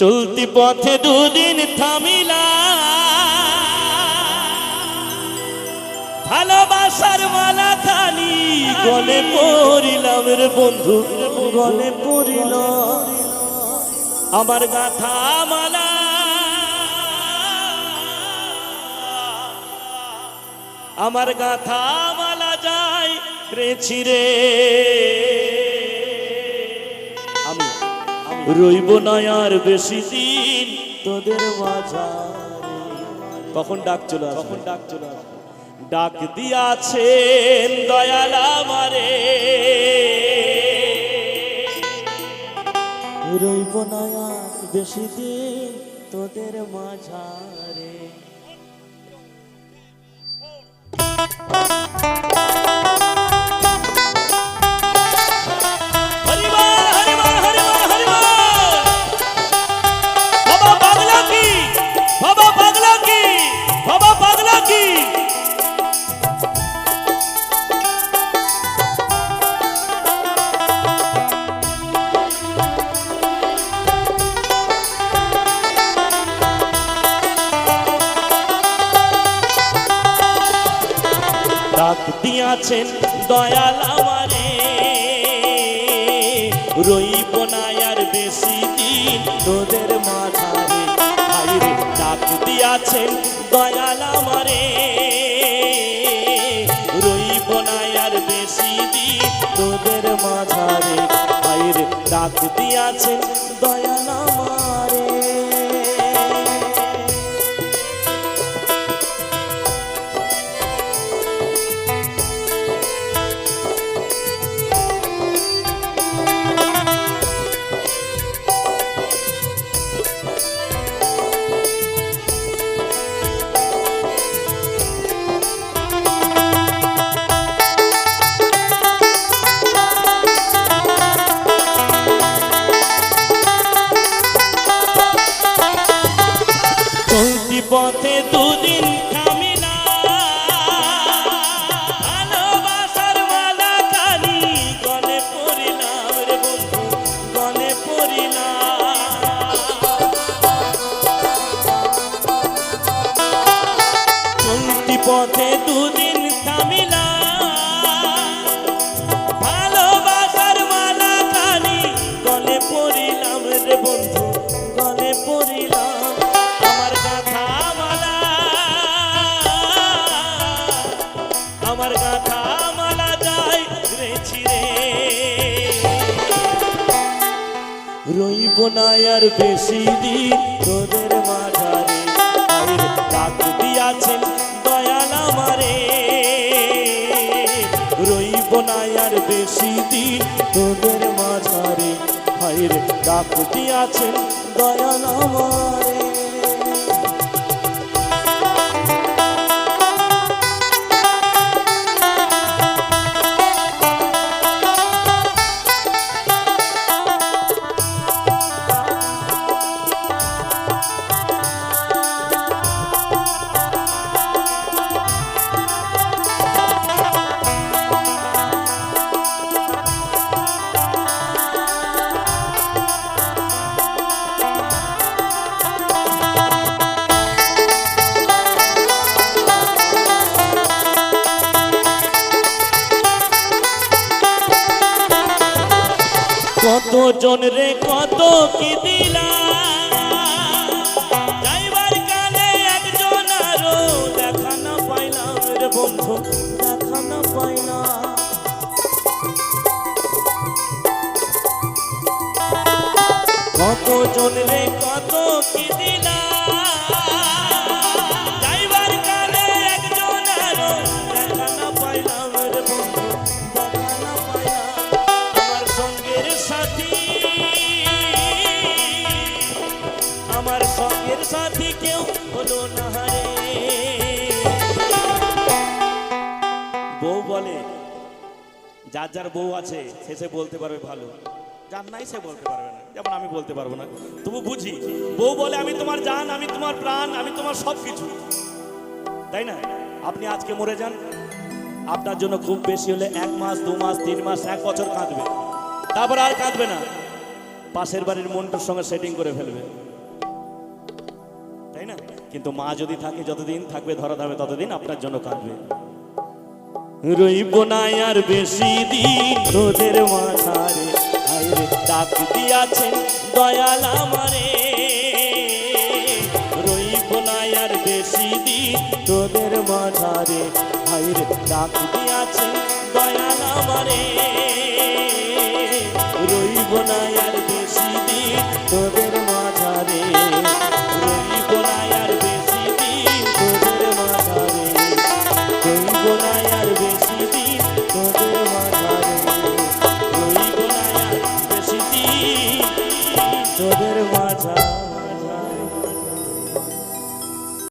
চলতি পথে দুদিন থামিলা ভালোবাসার মালা খানি গলে পড়িলাম রে বন্ধু গলে পড়িল আমার গাথা মালা আমার গাথা মালা যায় রেছি রে আমি রইব না আর বেশি দিন তোদের মাঝারে। কখন ডাক চলে আসবে, কখন ডাক চলে আসবে, ডাক দিয়াছেন দয়াল আমারে রইব না আর বেশি দিন তোদের মাঝারে। ডাক দিয়াছেন দয়াল আমারে রইব না আর বেশি দিন তোদের মাঝারে। হাইরে ডাক দিয়াছেন দয়াল আমারে রইব না আর বেশি দিন তোদের মাঝারে। হাইরে ডাক দিয়াছেন দয়াল আমারে। পথে দুদিন থামিলা ভালোবাসার মালা খানি গলে পড়িলাম রে বন্ধু গলে পড়িলাম। চলতি পথে দুদিন থামিলা ভালোবাসার মালা খানি গলে পড়িলাম রে বন্ধু গলে পড়িলাম। আমার গাথা মালা যায় রেছি রে রইব না আর বেশি দিন তোদের মাঝারে। ডাক দিয়াছেন দয়াল আমারে রইব না আর বেশি দিন তোদের মাঝারে। হায়রে ডাক দিয়াছেন দয়াল আমারে। কত জন রে কত কি দিলা যাইবার কালে একজন আরো দেখা না পাইলাম রে বন্ধু দেখা না পাইলাম। কত জন রে কত কি দিলা যাইবার কালে একজন আরো দেখা না পাইলাম রে বন্ধু দেখা না পাইলাম। আমার সঙ্গের সাথী আমার সঙ্গের সাথী কেউ হলো না রে। বউ বলে যার যার বউ আছে সে বলতে পারবে ভালো, যার নাই সে বলতে পারবে না, যেমন আমি বলতে পারবো না। তবু বুঝি বউ বলে আমি তোমার জান, আমি তোমার প্রাণ, আমি তোমার সব কিছু, তাই না? আপনি আজকে মরে যান, আপনার জন্য খুব বেশি হলে 1 মাস 2 মাস 3 মাস 1 বছর কাঁদবে, তারপর আর কাঁদবে না, পাশের বাড়ির মন্টুর সঙ্গে সেটিং করে ফেলবে। তাই না? কিন্তু মা যদি থাকে, যতদিন থাকবে ধরা ধামে ততদিন আপনার জন্য কাঁদবে। রইব না আর বেশি দিন তোদের মাথারে, হায়রে ডাক দিয়াছেন দয়াল আমারে। রইব না আর বেশি দিন তোদের মাথারে, হায়রে ডাক দিয়াছেন দয়াল আমারে। রইব না আর বেশি